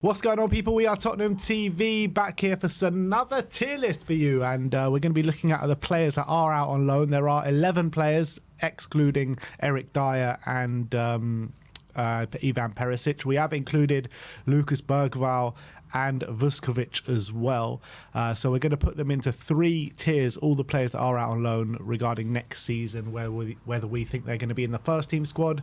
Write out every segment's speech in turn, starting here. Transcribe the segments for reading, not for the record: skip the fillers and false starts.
What's going on, people? We are Tottenham TV, back here for another tier list for you, and we're going to be looking at the players that are out on loan. There are 11 players, excluding Eric Dyer and Ivan Perisic. We have included Lucas Bergvall and Vuskovic as well. So we're going to put them into three tiers, all the players that are out on loan regarding next season, whether we think they're going to be in the first team squad,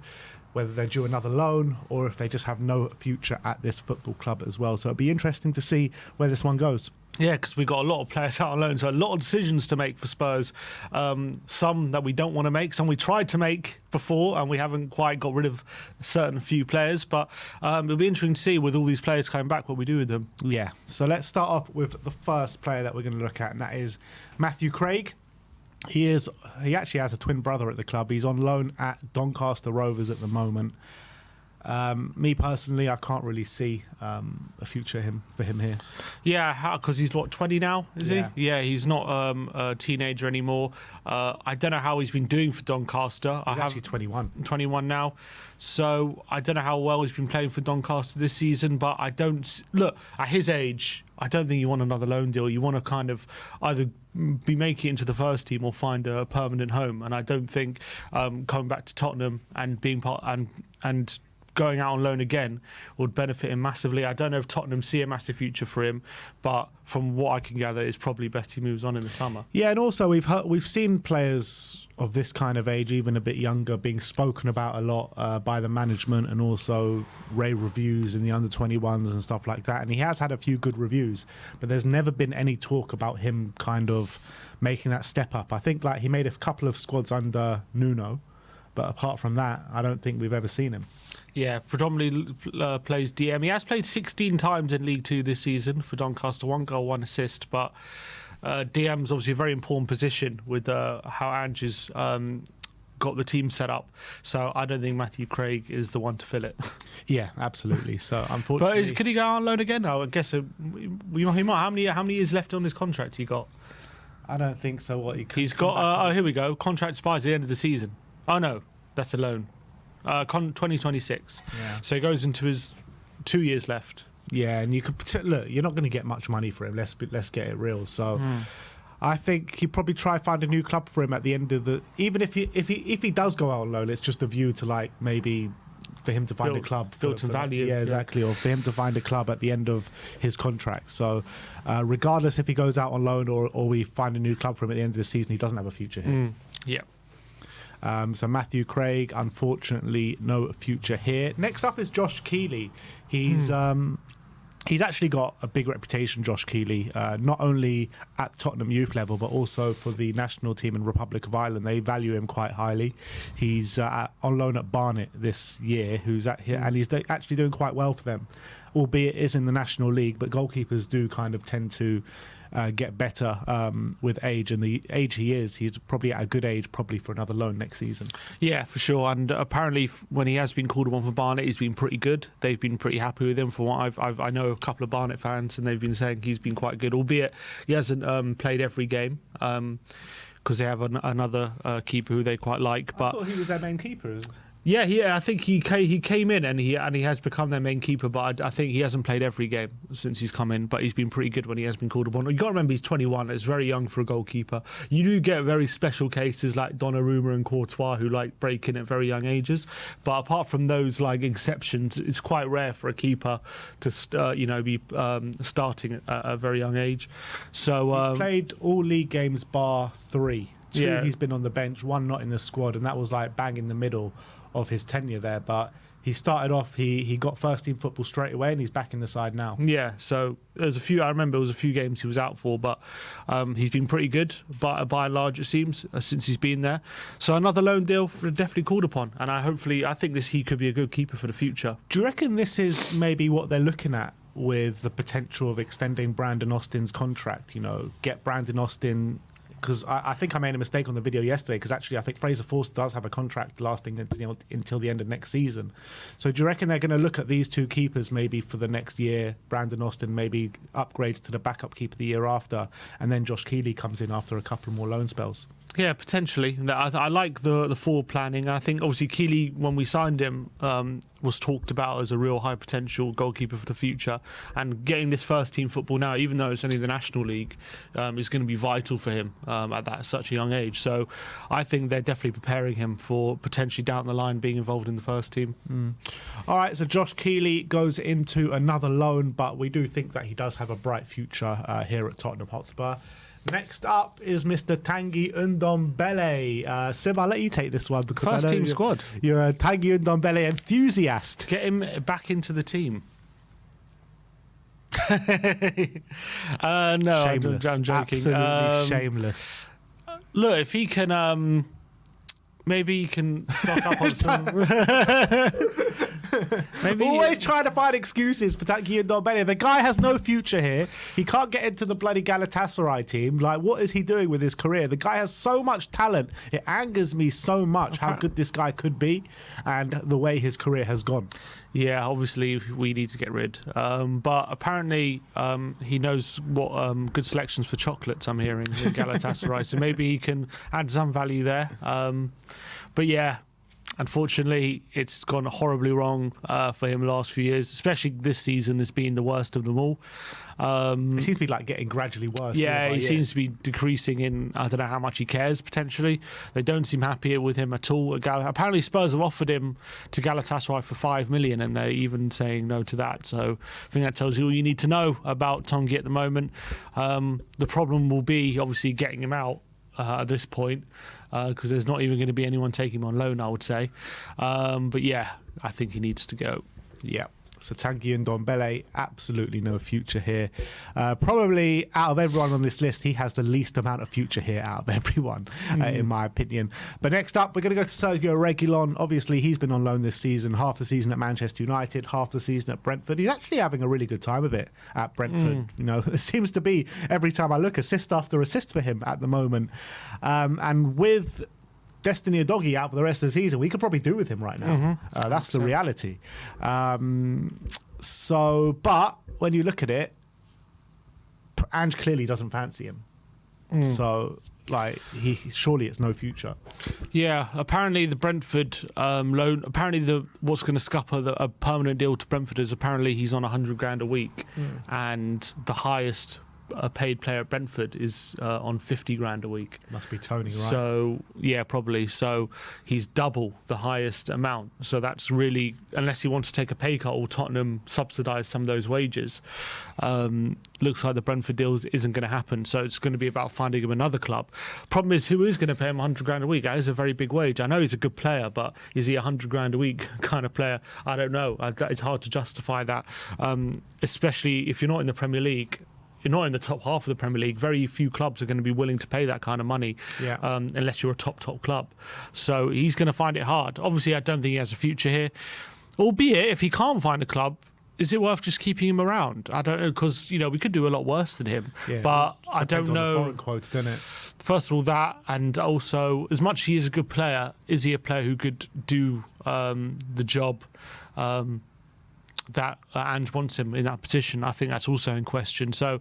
whether they're due another loan, or if they just have no future at this football club as well. So it'll be interesting to see where this one goes. Yeah, because we've got a lot of players out on loan, so a lot of decisions to make for Spurs. Some that we don't want to make, some we tried to make before, and we haven't quite got rid of a certain few players. But it'll be interesting to see with all these players coming back what we do with them. Yeah, so let's start off with the first player that we're going to look at, and that is Matthew Craig. He actually has a twin brother at the club. He's on loan at Doncaster Rovers at the moment. Me personally, I can't really see a future for him here. Yeah, because he's what, 20 now, is he? Yeah, he's not a teenager anymore. I don't know how he's been doing for Doncaster. He's actually 21. 21 now. So I don't know how well he's been playing for Doncaster this season, but I don't... Look, at his age, I don't think you want another loan deal. You want to kind of either be making it into the first team or find a permanent home. And I don't think coming back to Tottenham and being part and going out on loan again would benefit him massively. I don't know if Tottenham see a massive future for him, but from what I can gather, it's probably best he moves on in the summer. Yeah, and also we've seen players of this kind of age, even a bit younger, being spoken about a lot by the management, and also rave reviews in the under-21s and stuff like that. And he has had a few good reviews, but there's never been any talk about him kind of making that step up. I think like he made a couple of squads under Nuno, but apart from that, I don't think we've ever seen him. Yeah, predominantly plays DM. He has played 16 times in League Two this season for Doncaster, 1 goal, 1 assist. But DM's obviously a very important position with how Ange has got the team set up. So I don't think Matthew Craig is the one to fill it. Yeah, absolutely. So unfortunately, but could he go on loan again? No, I guess he might. How many years left on his contract he got? I don't think so. He's got. Here we go. Contract expires at the end of the season. Oh no, that's a loan. 2026. Yeah. So he goes into his 2 years left. Yeah, and you could look. You're not going to get much money for him. Let's get it real. So, I think he'd probably try find a new club for him at the end of the. Even if he does go out on loan, it's just a view to like maybe for him to find a club, build some value. Yeah, exactly. Or for him to find a club at the end of his contract. So, regardless if he goes out on loan or we find a new club for him at the end of the season, he doesn't have a future here. Yeah. So Matthew Craig, unfortunately, no future here. Next up is Josh Keeley. He's actually got a big reputation, Josh Keeley, not only at Tottenham youth level, but also for the national team in Republic of Ireland. They value him quite highly. He's on loan at Barnet this year, and he's actually doing quite well for them, albeit it is in the National League, but goalkeepers do kind of tend to get better with age, and the age he's probably at a good age probably for another loan next season. Yeah, for sure. And apparently when he has been called upon for Barnet, he's been pretty good. They've been pretty happy with him. From what I know a couple of Barnet fans, and they've been saying he's been quite good, albeit he hasn't played every game because they have another keeper who they quite like. But I thought he was their main keeper. Yeah, I think he came in and he has become their main keeper, but I think he hasn't played every game since he's come in, but he's been pretty good when he has been called upon. You got to remember he's 21, it's very young for a goalkeeper. You do get very special cases like Donnarumma and Courtois who like break in at very young ages, but apart from those like exceptions, it's quite rare for a keeper to be starting at a very young age. So he's played all league games bar 3. 2 he's been on the bench, 1 not in the squad, and that was like bang in the middle of his tenure there. But he started off, he got first team football straight away, and he's back in the side now. Yeah, so I remember there was a few games he was out for, but he's been pretty good by and large, it seems, since he's been there. So another loan deal definitely called upon, and I think he could be a good keeper for the future. Do you reckon this is maybe what they're looking at with the potential of extending Brandon Austin's contract? Get Brandon Austin, because I think I made a mistake on the video yesterday, because actually I think Fraser Forster does have a contract lasting until the end of next season. So do you reckon they're going to look at these two keepers maybe for the next year? Brandon Austin maybe upgrades to the backup keeper the year after, and then Josh Keeley comes in after a couple more loan spells? Yeah, potentially. I like the forward planning. I think obviously Keeley, when we signed him, was talked about as a real high potential goalkeeper for the future, and getting this first team football now, even though it's only the National League, is going to be vital for him at such a young age. So I think they're definitely preparing him for potentially down the line being involved in the first team. All right, so Josh Keeley goes into another loan, but we do think that he does have a bright future here at Tottenham Hotspur. Next up is Mr. Tanguy Ndombele. Sim, I'll let you take this one because First I know team squad. You're a Tanguy Ndombele enthusiast. Get him back into the team. No, Shameless. I'm joking. Absolutely shameless. Look, if he can, maybe he can stock up on some. Maybe Always trying to find excuses for Tanguy Ndombele. The guy has no future here. He can't get into the bloody Galatasaray team. Like, what is he doing with his career? The guy has so much talent. It angers me so much how good this guy could be and the way his career has gone. Yeah, obviously we need to get rid. But apparently he knows what good selections for chocolates I'm hearing in Galatasaray. So maybe he can add some value there. But yeah, unfortunately, it's gone horribly wrong for him the last few years, especially this season has been the worst of them all. It seems to be like getting gradually worse. Yeah, he seems to be decreasing in, I don't know how much he cares, potentially. They don't seem happy with him at all. Apparently Spurs have offered him to Galatasaray for 5 million and they're even saying no to that. So I think that tells you all you need to know about Tanguy at the moment. The problem will be obviously getting him out at this point, because there's not even going to be anyone taking him on loan, I would say. But yeah, I think he needs to go. Yeah. So Tanguy Ndombele, absolutely no future here. Probably out of everyone on this list, he has the least amount of future here out of everyone, in my opinion. But next up, we're going to go to Sergio Reguilon. Obviously, he's been on loan this season, half the season at Manchester United, half the season at Brentford. He's actually having a really good time of it at Brentford. You know, it seems to be every time I look, assist after assist for him at the moment. And with Destiny Udogie out for the rest of the season, we could probably do with him right now. That's the reality. But when you look at it, Ange clearly doesn't fancy him. So, like, surely it's no future. Yeah, apparently the Brentford loan, apparently what's going to scupper a permanent deal to Brentford is apparently he's on 100 grand a week, and the highest paid player at Brentford is on 50 grand a week. Must be Tony, right? So yeah, probably. So he's double the highest amount. So that's really, unless he wants to take a pay cut or Tottenham subsidise some of those wages, looks like the Brentford deal isn't going to happen. So it's going to be about finding him another club. Problem is, who is going to pay him 100 grand a week? That is a very big wage. I know he's a good player, but is he 100 grand a week kind of player? I don't know. It's hard to justify that, especially if you're not in the Premier League. You're not in the top half of the Premier League. Very few clubs are going to be willing to pay that kind of money, unless you're a top club. So he's going to find it hard. Obviously, I don't think he has a future here. Albeit, if he can't find a club, is it worth just keeping him around? I don't know, because we could do a lot worse than him. Yeah, but I don't know. On the foreign quotes, doesn't it? First of all, that, and also, as much as he is a good player, is he a player who could do the job that Ange wants him in that position? I think that's also in question. So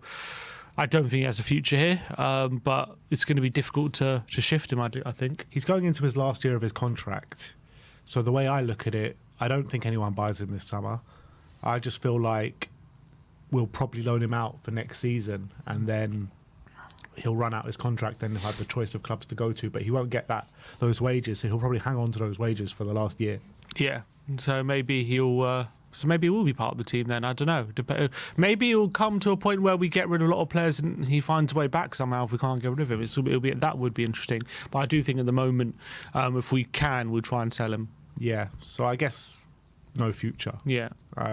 I don't think he has a future here, but it's going to be difficult to shift him, I think. He's going into his last year of his contract. So the way I look at it, I don't think anyone buys him this summer. I just feel like we'll probably loan him out for next season, and then he'll run out his contract, then he'll have the choice of clubs to go to, but he won't get those wages, so he'll probably hang on to those wages for the last year. Yeah, so maybe he'll... So maybe he will be part of the team then. I don't know. Maybe he'll come to a point where we get rid of a lot of players and he finds a way back somehow if we can't get rid of him. That would be interesting. But I do think at the moment, if we can, we'll try and sell him. Yeah. So I guess no future. Yeah.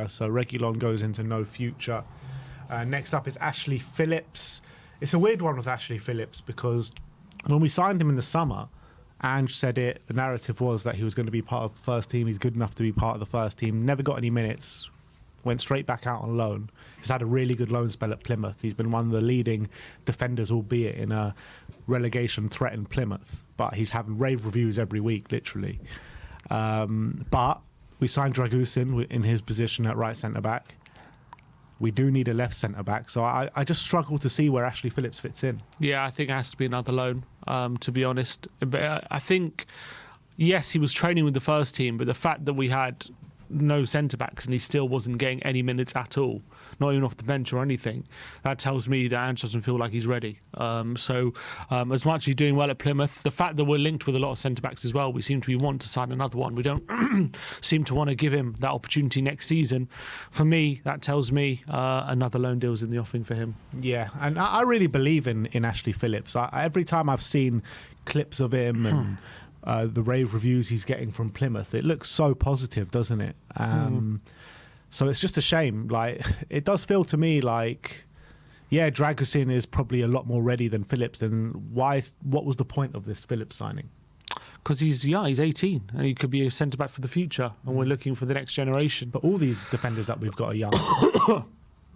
So Reguilon goes into no future. Next up is Ashley Phillips. It's a weird one with Ashley Phillips because when we signed him in the summer, Ange said it. The narrative was that he was going to be part of the first team. He's good enough to be part of the first team. Never got any minutes. Went straight back out on loan. He's had a really good loan spell at Plymouth. He's been one of the leading defenders, albeit in a relegation-threatened Plymouth. But he's having rave reviews every week, literally. But we signed Dragusin in his position at right centre-back. We do need a left centre-back. So I just struggle to see where Ashley Phillips fits in. Yeah, I think it has to be another loan, to be honest. But I think, yes, he was training with the first team, but the fact that we had no centre-backs and he still wasn't getting any minutes at all, not even off the bench or anything. That tells me that Ange doesn't feel like he's ready. As much as he's doing well at Plymouth, the fact that we're linked with a lot of centre-backs as well, we seem to want to sign another one. We don't seem to want to give him that opportunity next season. For me, that tells me another loan deal's in the offing for him. Yeah, and I really believe in Ashley Phillips. Every time I've seen clips of him and the rave reviews he's getting from Plymouth, it looks so positive, doesn't it? So it's just a shame. Like, it does feel to me like, yeah, Dragusin is probably a lot more ready than Phillips. Then what was the point of this Phillips signing? Because he's 18 and he could be a centre back for the future, and we're looking for the next generation. But all these defenders that we've got are young.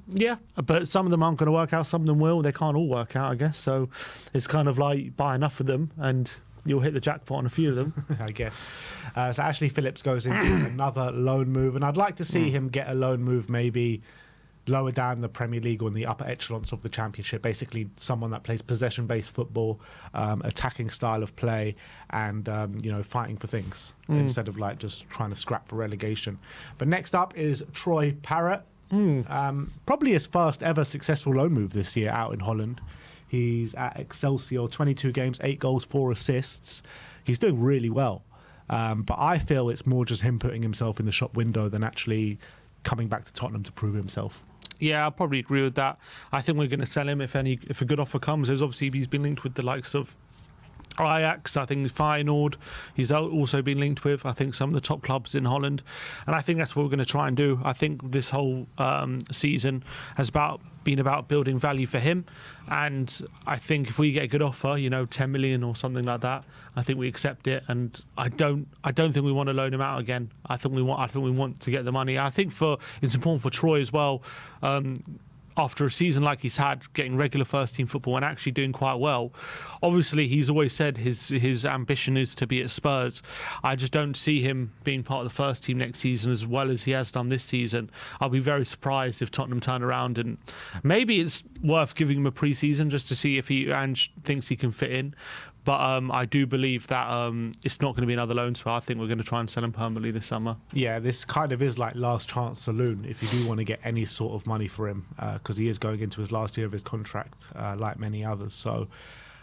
Yeah, but some of them aren't going to work out, some of them will. They can't all work out, I guess. So it's kind of like buy enough of them and you'll hit the jackpot on a few of them. I guess. So Ashley Phillips goes into another loan move, and I'd like to see him get a loan move maybe lower down the Premier League or in the upper echelons of the Championship. Basically, someone that plays possession-based football, attacking style of play, and fighting for things instead of like just trying to scrap for relegation. But next up is Troy Parrott. Probably his first ever successful loan move this year out in Holland. He's at Excelsior, 22 games, 8 goals, 4 assists. He's doing really well. But I feel it's more just him putting himself in the shop window than actually coming back to Tottenham to prove himself. Yeah, I'll probably agree with that. I think we're going to sell him if a good offer comes. There's obviously he's been linked with the likes of Ajax, I think Feyenoord, he's also been linked with, I think, some of the top clubs in Holland. And I think that's what we're going to try and do. I think this whole season has been about building value for him. And I think if we get a good offer, 10 million or something like that, I think we accept it. And I don't think we want to loan him out again. I think we want to get the money. I think it's important for Troy as well. After a season like he's had, getting regular first-team football and actually doing quite well. Obviously, he's always said his ambition is to be at Spurs. I just don't see him being part of the first team next season as well as he has done this season. I'll be very surprised if Tottenham turn around, and maybe it's worth giving him a pre-season just to see if Ange thinks he can fit in. But I do believe that it's not going to be another loan spell. I think we're going to try and sell him permanently this summer. Yeah, this kind of is like last chance saloon if you do want to get any sort of money for him, because he is going into his last year of his contract, like many others. So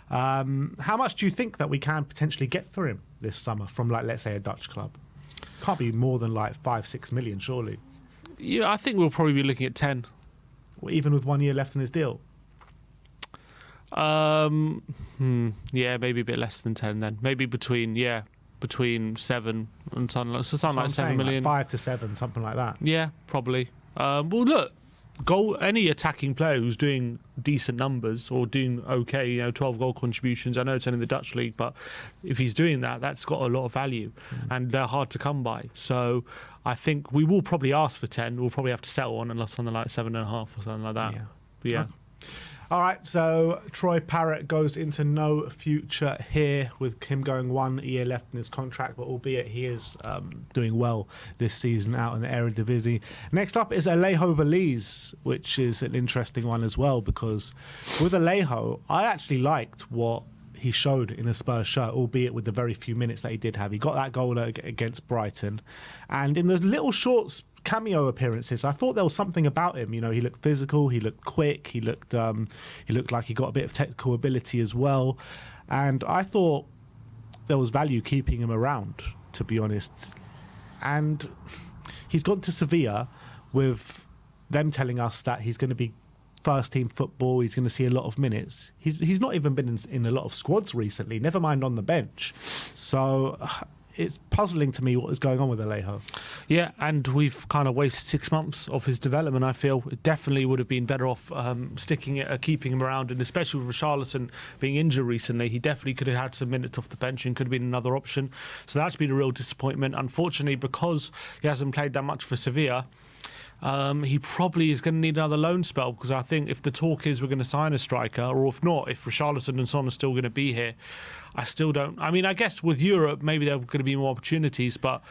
how much do you think that we can potentially get for him this summer from, like, let's say, a Dutch club? Can't be more than like 5-6 million, surely. Yeah, I think we'll probably be looking at 10. Well, even with 1 year left in his deal? Yeah, maybe a bit less than 10 then. Maybe between 7 and something like 7 million. Like 5 to 7, something like that. Yeah, probably. Well, look, any attacking player who's doing decent numbers or doing okay, 12 goal contributions. I know it's only the Dutch league, but if he's doing that, that's got a lot of value, and they're hard to come by. So I think we will probably ask for 10. We'll probably have to settle on unless something like 7.5 or something like that. Yeah. Okay. All right, so Troy Parrott goes into no future here with him going 1 year left in his contract, but albeit he is doing well this season out in the Eredivisie. Next up is Alejo Veliz, which is an interesting one as well, because with Alejo, I actually liked what he showed in a Spurs shirt, albeit with the very few minutes that he did have. He got that goal against Brighton, and in the little short cameo appearances, I thought there was something about him. He looked physical, he looked quick, he looked like he got a bit of technical ability as well, and I thought there was value keeping him around, to be honest. And he's gone to Sevilla with them telling us that he's going to be first team football, he's going to see a lot of minutes. He's not even been in a lot of squads recently, never mind on the bench. So it's puzzling to me what is going on with Alejo. Yeah, and we've kind of wasted 6 months of his development. I feel it definitely would have been better off keeping him around, and especially with Richarlison being injured recently, he definitely could have had some minutes off the bench and could have been another option. So that's been a real disappointment. Unfortunately, because he hasn't played that much for Sevilla, he probably is going to need another loan spell, because I think if the talk is we're going to sign a striker, or if not, if Richarlison and Son are still going to be here, I still don't. I mean, I guess with Europe, maybe there are going to be more opportunities, but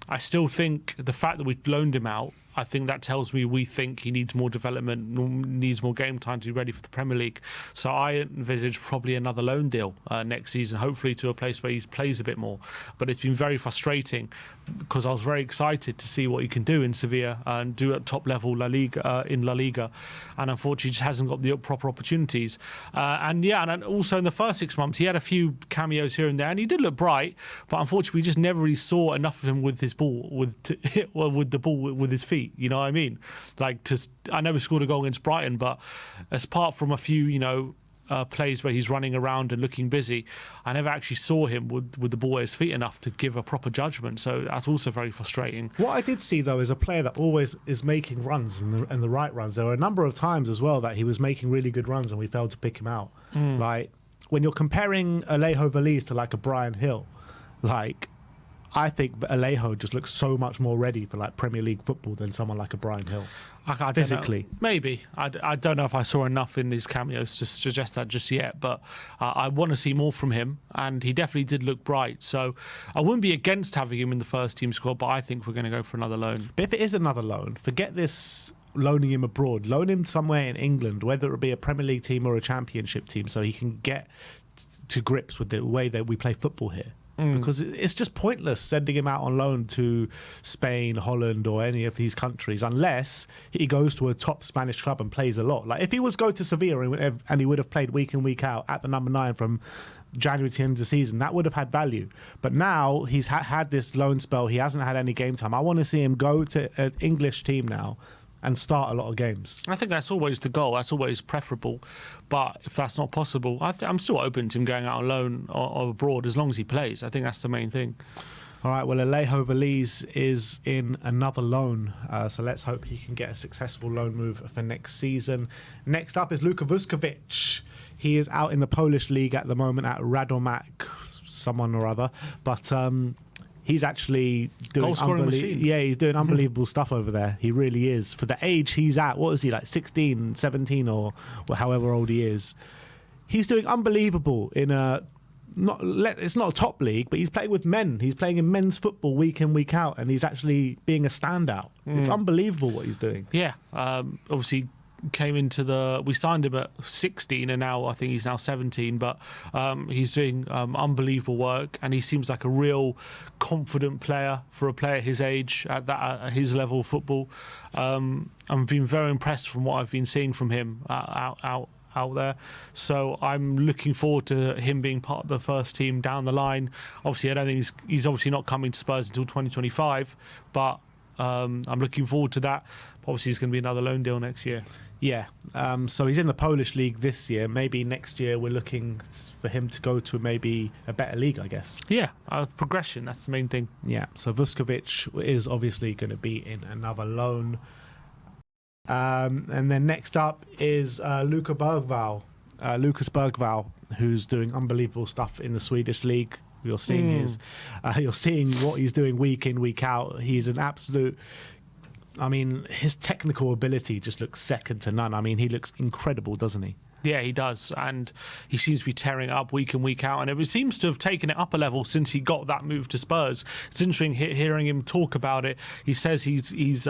I still think the fact that we loaned him out, I think that tells me we think he needs more development, needs more game time to be ready for the Premier League. So I envisage probably another loan deal next season, hopefully to a place where he plays a bit more. But it's been very frustrating because I was very excited to see what he can do in Sevilla and do at top level La Liga, and unfortunately just hasn't got the proper opportunities. And also in the first 6 months he had a few cameos here and there, and he did look bright, but unfortunately we just never really saw enough of him with his ball, with the ball with his feet. You know what I mean? I know he scored a goal against Brighton, but apart from a few, plays where he's running around and looking busy, I never actually saw him with the ball at his feet enough to give a proper judgment. So that's also very frustrating. What I did see, though, is a player that always is making runs and the right runs. There were a number of times as well that he was making really good runs and we failed to pick him out. Like, when you're comparing Alejo Veliz to like a Brian Hill, like, I think Alejo just looks so much more ready for like Premier League football than someone like a Brian Hill. I physically, maybe I don't know if I saw enough in his cameos to suggest that just yet, but I want to see more from him, and he definitely did look bright. So I wouldn't be against having him in the first team squad, but I think we're going to go for another loan. But if it is another loan, forget this loaning him abroad. Loan him somewhere in England, whether it be a Premier League team or a Championship team, so he can get to grips with the way that we play football here. Because it's just pointless sending him out on loan to Spain, Holland, or any of these countries unless he goes to a top Spanish club and plays a lot. Like if he was go to Sevilla and he would have played week in, week out at the number 9 from January to the end of the season, that would have had value. But now he's had this loan spell. He hasn't had any game time. I want to see him go to an English team now and start a lot of games. I think that's always the goal. That's always preferable. But if that's not possible, I'm still open to him going out on loan or abroad as long as he plays. I think that's the main thing. All right, well, Alejo Veliz is in another loan, so let's hope he can get a successful loan move for next season. Next up is Luca Vuskovic. He is out in the Polish league at the moment at Radomak, someone or other, but he's actually doing he's doing unbelievable stuff over there. He really is. For the age he's at, what is he, like 16, 17 or however old he is? He's doing unbelievable in it's not a top league, but he's playing with men. He's playing in men's football week in, week out, and he's actually being a standout. It's unbelievable what he's doing. Yeah, obviously we signed him at 16 and now I think he's now 17, but he's doing unbelievable work, and he seems like a real confident player for a player his age at his level of football. I've been very impressed from what I've been seeing from him out there, so I'm looking forward to him being part of the first team down the line. Obviously I don't think he's obviously not coming to Spurs until 2025, but I'm looking forward to that. Obviously it's going to be another loan deal next year. Yeah, so he's in the Polish league this year. Maybe next year we're looking for him to go to maybe a better league, I guess. Yeah, progression, that's the main thing. Yeah, so Vuskovic is obviously going to be in another loan. And then next up is Lucas Bergvall, who's doing unbelievable stuff in the Swedish league. You're seeing you're seeing what he's doing week in, week out. He's an absolute... I mean, his technical ability just looks second to none. I mean, he looks incredible, doesn't he? Yeah, he does, and he seems to be tearing it up week in, week out, and it seems to have taken it up a level since he got that move to Spurs. It's interesting hearing him talk about it. He says he's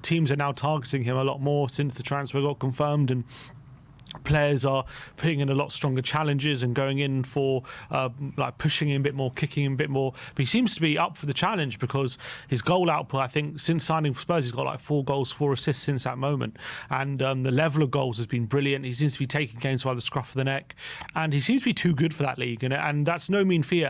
teams are now targeting him a lot more since the transfer got confirmed, and players are putting in a lot stronger challenges and going in for like pushing him a bit more, kicking him a bit more. But he seems to be up for the challenge because his goal output, I think, since signing for Spurs, he's got like 4 goals, 4 assists since that moment. And the level of goals has been brilliant. He seems to be taking games by the scruff of the neck, and he seems to be too good for that league. And that's no mean feat,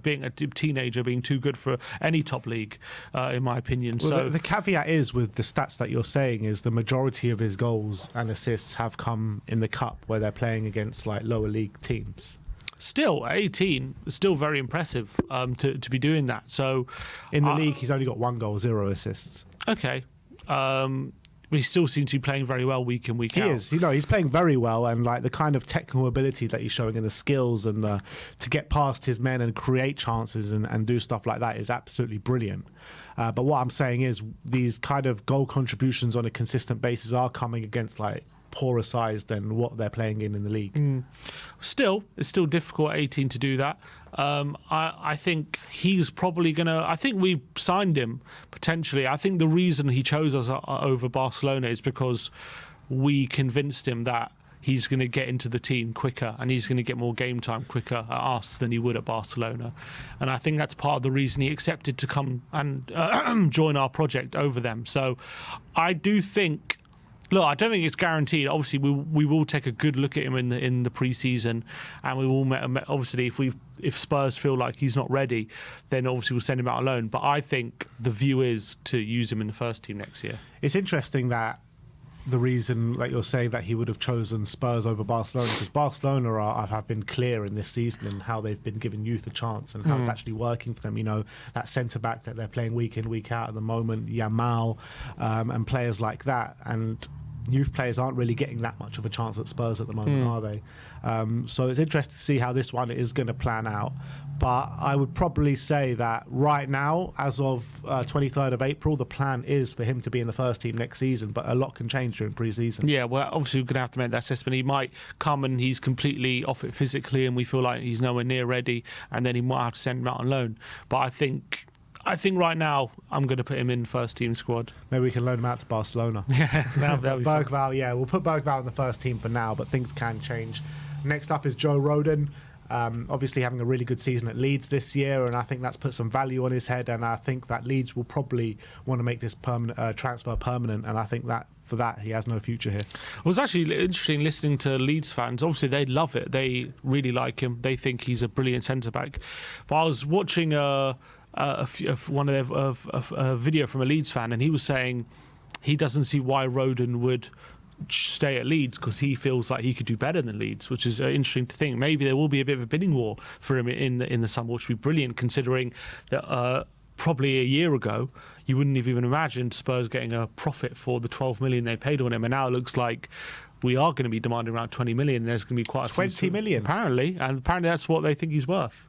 being a teenager, being too good for any top league, in my opinion. Well, so the caveat is with the stats that you're saying is the majority of his goals and assists have come in the cup where they're playing against like lower league teams. Still, at 18, still very impressive to be doing that. So in the league, he's only got 1 goal, 0 assists. Okay. He still seems to be playing very well week in, week out. He is. He's playing very well, and like the kind of technical ability that he's showing and the skills and to get past his men and create chances and do stuff like that is absolutely brilliant. But what I'm saying is these kind of goal contributions on a consistent basis are coming against like poorer sides than what they're playing in the league. Still, it's still difficult at 18 to do that. I think he's probably going to... I think we signed him, potentially. I think the reason he chose us over Barcelona is because we convinced him that he's going to get into the team quicker and he's going to get more game time quicker at us than he would at Barcelona. And I think that's part of the reason he accepted to come and join our project over them. So I do think... Look, I don't think it's guaranteed. Obviously, we will take a good look at him in the pre-season, and we will obviously if Spurs feel like he's not ready, then obviously we'll send him out on loan. But I think the view is to use him in the first team next year. It's interesting that the reason that you're saying that he would have chosen Spurs over Barcelona, because Barcelona have been clear in this season in how they've been giving youth a chance and how it's actually working for them. You know, that centre back that they're playing week in, week out at the moment, Yamal, and players like that. And youth players aren't really getting that much of a chance at Spurs at the moment, are they? So it's interesting to see how this one is going to plan out. But I would probably say that right now, as of 23rd of April, the plan is for him to be in the first team next season, but a lot can change during pre-season. Yeah, well, obviously we're going to have to make that assessment. He might come and he's completely off it physically and we feel like he's nowhere near ready, and then he might have to send him out on loan. But I think right now I'm going to put him in first team squad. Maybe we can loan him out to Barcelona. Yeah, that'll be fun. Bergvall, yeah, we'll put Bergvall in the first team for now, but things can change. Next up is Joe Rodon. Obviously having a really good season at Leeds this year, and I think that's put some value on his head, and I think that Leeds will probably want to make this transfer permanent, and I think that for that he has no future here. It was actually interesting listening to Leeds fans. Obviously they love it, they really like him, they think he's a brilliant centre-back. But I was watching a video from a Leeds fan, and he was saying he doesn't see why Rodon would stay at Leeds because he feels like he could do better than Leeds, which is interesting to think. Maybe there will be a bit of a bidding war for him in the summer, which would be brilliant, considering that probably a year ago you wouldn't have even imagined Spurs getting a profit for the 12 million they paid on him, and now it looks like we are going to be demanding around 20 million. There's going to be quite a 20 million apparently that's what they think he's worth.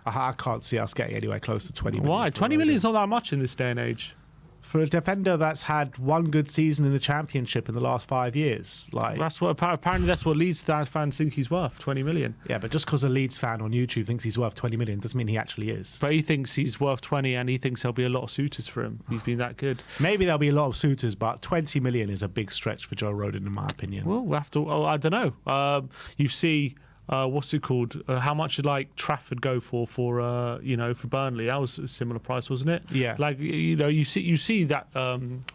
I can't see us getting anywhere close to 20 million. Why? 20 million is not that much in this day and age. For a defender that's had one good season in the Championship in the last 5 years. Apparently that's what Leeds fans think he's worth, 20 million. Yeah, but just because a Leeds fan on YouTube thinks he's worth 20 million doesn't mean he actually is. But he thinks he's worth 20 and he thinks there'll be a lot of suitors for him. He's been that good. Maybe there'll be a lot of suitors, but 20 million is a big stretch for Joe Rodon in my opinion. Well, we'll have to... I don't know. You see... what's it called? How much did Trafford go for Burnley? That was a similar price, wasn't it? Yeah. You see that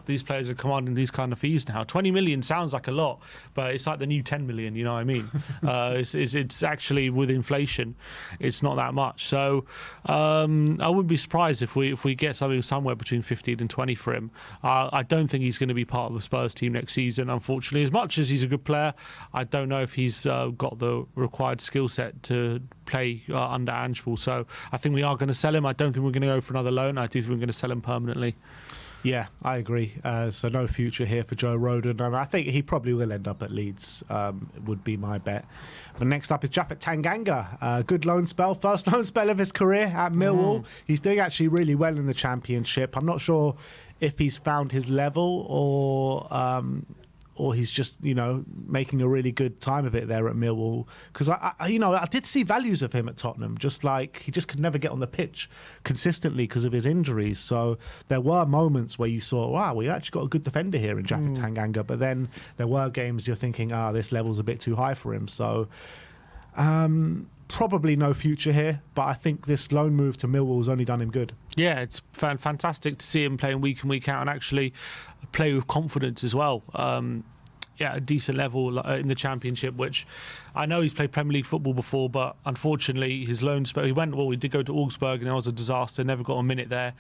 these players are commanding these kind of fees now. 20 million sounds like a lot, but it's like the new 10 million. You know what I mean? It's actually with inflation, it's not that much. So I wouldn't be surprised if we get something somewhere between 15 and 20 for him. I don't think he's going to be part of the Spurs team next season, unfortunately. As much as he's a good player, I don't know if he's got the required skill set to play under Angeball. So I think we are going to sell him. I don't think we're going to go for another loan. I do think we're going to sell him permanently. Yeah, I agree. So no future here for Joe Rodon, and I think he probably will end up at Leeds, would be my bet. But next up is Japhet Tanganga. Good loan spell, first loan spell of his career at Millwall. He's doing actually really well in the Championship. I'm not sure if he's found his level or he's just, making a really good time of it there at Millwall. Because I did see values of him at Tottenham, just like he just could never get on the pitch consistently because of his injuries. So there were moments where you saw, wow, we actually got a good defender here in Japhet Tanganga. But then there were games you're thinking, this level's a bit too high for him. So probably no future here, but I think this loan move to Millwall's only done him good. Yeah, it's fantastic to see him playing week in, week out and actually play with confidence as well. A decent level in the Championship, which I know he's played Premier League football before, but unfortunately his loan spell, he did go to Augsburg and it was a disaster, never got a minute there.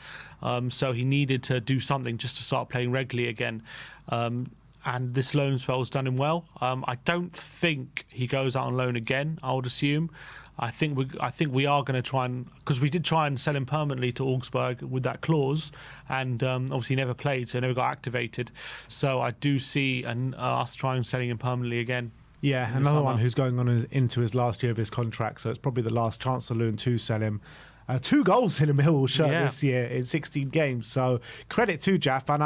So he needed to do something just to start playing regularly again. And this loan spell has done him well. I don't think he goes out on loan again, I would assume. I think we are going to try and, because we did try and sell him permanently to Augsburg with that clause, and obviously never played, so never got activated. So I do see us trying selling him permanently again. Yeah, another one who's going on into his last year of his contract, so it's probably the last chance saloon to sell him. 2 goals in a Millwall shirt this year in 16 games. So credit to Jaff, and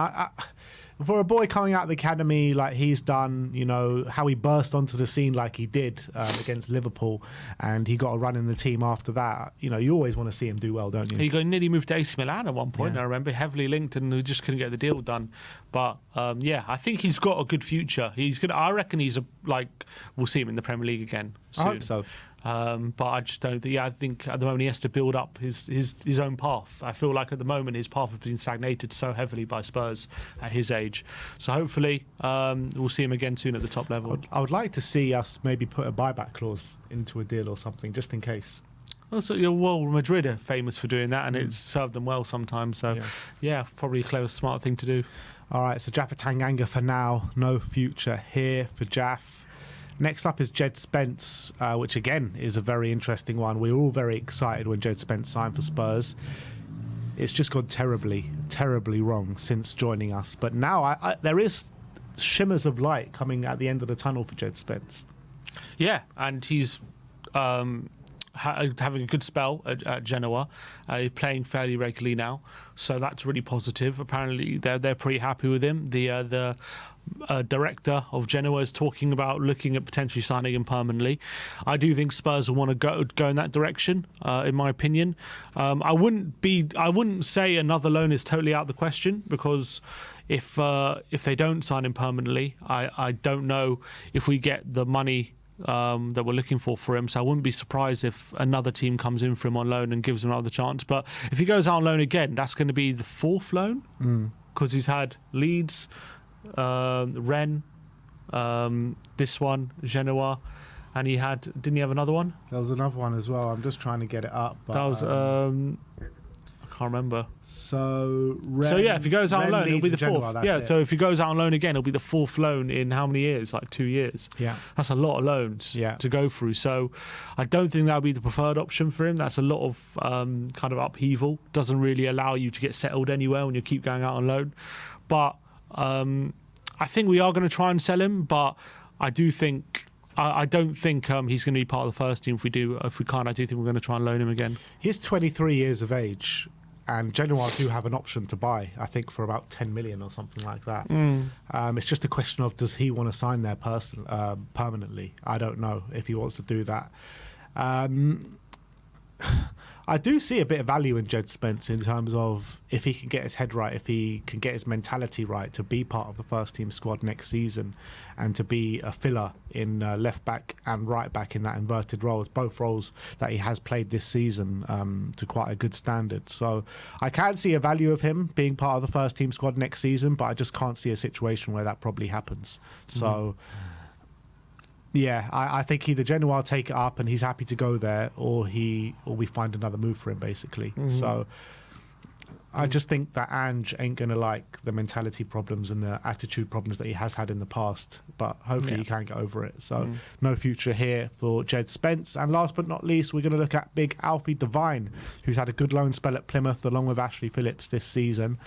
for a boy coming out of the academy like he's done, you know, how he burst onto the scene like he did against Liverpool, and he got a run in the team after that, you know, you always want to see him do well, don't you? He nearly moved to AC Milan at one point, Yeah. I remember, heavily linked, and we just couldn't get the deal done. But yeah, I think he's got a good future. I reckon we'll see him in the Premier League again soon. I hope so. But I just don't think. Yeah, I think at the moment he has to build up his own path. I feel like at the moment his path has been stagnated so heavily by Spurs at his age. So hopefully we'll see him again soon at the top level. I would like to see us maybe put a buyback clause into a deal or something, just in case. Also, Madrid are famous for doing that, and it's served them well sometimes. So yeah, probably a clever, smart thing to do. All right, so Japhet Tanganga for now, no future here for Jaff. Next up is Jed Spence, which again is a very interesting one. We were all very excited when Jed Spence signed for Spurs. It's just gone terribly, terribly wrong since joining us. But now there is shimmers of light coming at the end of the tunnel for Jed Spence. Yeah, and he's having a good spell at Genoa, playing fairly regularly now. So that's really positive. Apparently, they're pretty happy with him. The director of Genoa is talking about looking at potentially signing him permanently. I do think Spurs will want to go in that direction, in my opinion. I wouldn't say another loan is totally out of the question, because if they don't sign him permanently, I don't know if we get the money that we're looking for him. So I wouldn't be surprised if another team comes in for him on loan and gives him another chance. But if he goes out on loan again, that's going to be the fourth loan, because he's had Leeds, Rennes, this one, Genoa, and didn't he have another one? There was another one as well. I'm just trying to get it up. But, That was I can't remember. So yeah, if he goes out on loan, it'll be the Genoa, fourth. Yeah, so if he goes out on loan again, it'll be the fourth loan in how many years? Like 2 years. Yeah. That's a lot of loans to go through. So I don't think that'll be the preferred option for him. That's a lot of kind of upheaval. Doesn't really allow you to get settled anywhere when you keep going out on loan. But I think we are going to try and sell him, but I don't think he's going to be part of the first team. If we can't, I do think we're going to try and loan him again. He's 23 years of age, and Genoa do have an option to buy, I think, for about 10 million or something like that. It's just a question of, does he want to sign there permanently? I don't know if he wants to do that. I do see a bit of value in Jed Spence in terms of if he can get his head right, if he can get his mentality right to be part of the first team squad next season and to be a filler in left back and right back in that inverted roles, both roles that he has played this season to quite a good standard. So I can see a value of him being part of the first team squad next season, but I just can't see a situation where that probably happens. So yeah, I think either Genoa will take it up and he's happy to go there, or we find another move for him, basically. So I just think that Ange ain't going to like the mentality problems and the attitude problems that he has had in the past, but hopefully he can get over it. So no future here for Jed Spence. And last but not least, we're going to look at big Alfie Devine, who's had a good loan spell at Plymouth along with Ashley Phillips this season.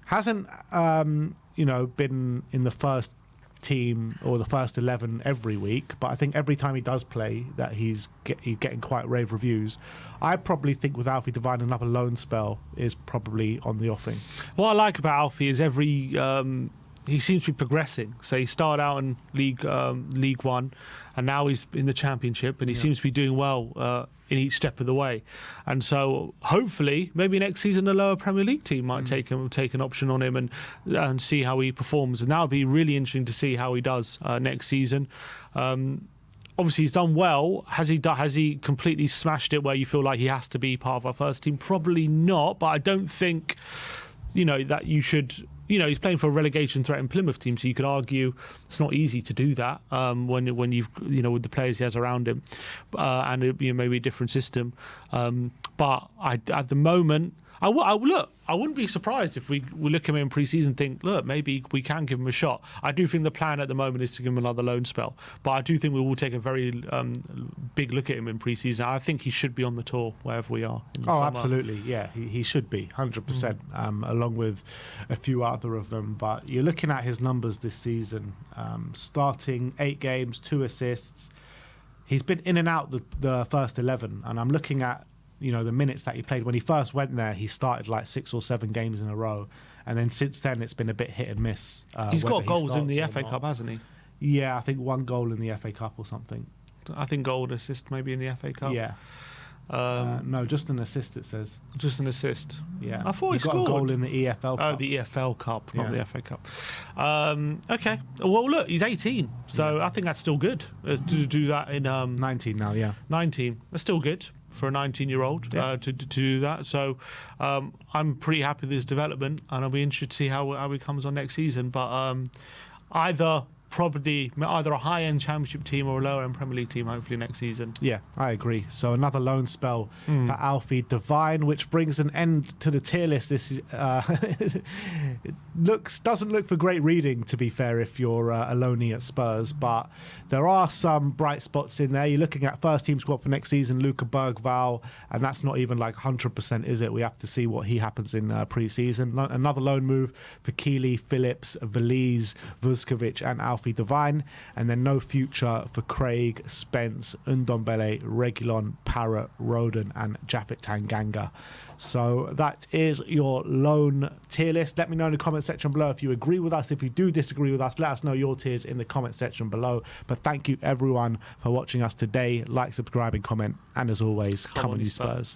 Hasn't been in the first team or the first 11 every week, but I think every time he does play that he's getting quite rave reviews. I probably think with Alfie Devine another loan spell is probably on the offing. What I like about Alfie is he seems to be progressing. So he started out in League One, and now he's in the Championship, and he seems to be doing well in each step of the way. And so hopefully, maybe next season a lower Premier League team might take an option on him and see how he performs. And that would be really interesting to see how he does next season. Obviously, he's done well. Has he completely smashed it where you feel like he has to be part of our first team? Probably not. But I don't think that you should. He's playing for a relegation threat in Plymouth team, so you could argue it's not easy to do that when you've with the players he has around him, and it'd be maybe a different system. But at the moment, I wouldn't be surprised if we look at him in pre-season and think, look, maybe we can give him a shot. I do think the plan at the moment is to give him another loan spell, but I do think we will take a very big look at him in pre-season. I think he should be on the tour wherever we are. Oh, absolutely, yeah, he should be 100%, along with a few other of them. But you're looking at his numbers this season, starting 8 games, 2 assists. He's been in and out the first 11, and I'm looking at the minutes that he played. When he first went there, he started like 6 or 7 games in a row, And then since then, it's been a bit hit and miss. He's whether got he goals in the starts or FA not. Cup, hasn't he? Yeah, I think 1 goal in the FA Cup or something. I think goal assist maybe in the FA Cup. Yeah. No, just an assist, it says. Just an assist. Yeah. I thought he got scored a goal in the EFL Cup. Oh, the EFL Cup, not Yeah. the FA Cup. Okay. Well, look, he's 18, so I think that's still good to do that in 19 now, yeah. 19. That's still good for a 19-year-old to do that. So I'm pretty happy with his development, and I'll be interested to see how he comes on next season. But either a high-end Championship team or a lower-end Premier League team, hopefully next season. Yeah, I agree. So another loan spell for Alfie Devine, which brings an end to the tier list. This is, it doesn't look for great reading, to be fair, if you're a loanee at Spurs, but there are some bright spots in there. You're looking at first team squad for next season, Luca Bergvall, and that's not even like 100%, is it? We have to see what he happens in pre-season. Another loan move for Keeley, Phillips, Veliz, Vuskovic, and Alfie Devine, and then no future for Craig, Spence, Ndombele, Reguilon, Parrott, Rodon, and Japhet Tanganga. So that is your loan tier list. Let me know in the comment section below if you agree with us. If you do disagree with us, let us know your tiers in the comment section below. But thank you everyone for watching us today. Like, subscribe, and comment. And as always, come on you Spurs.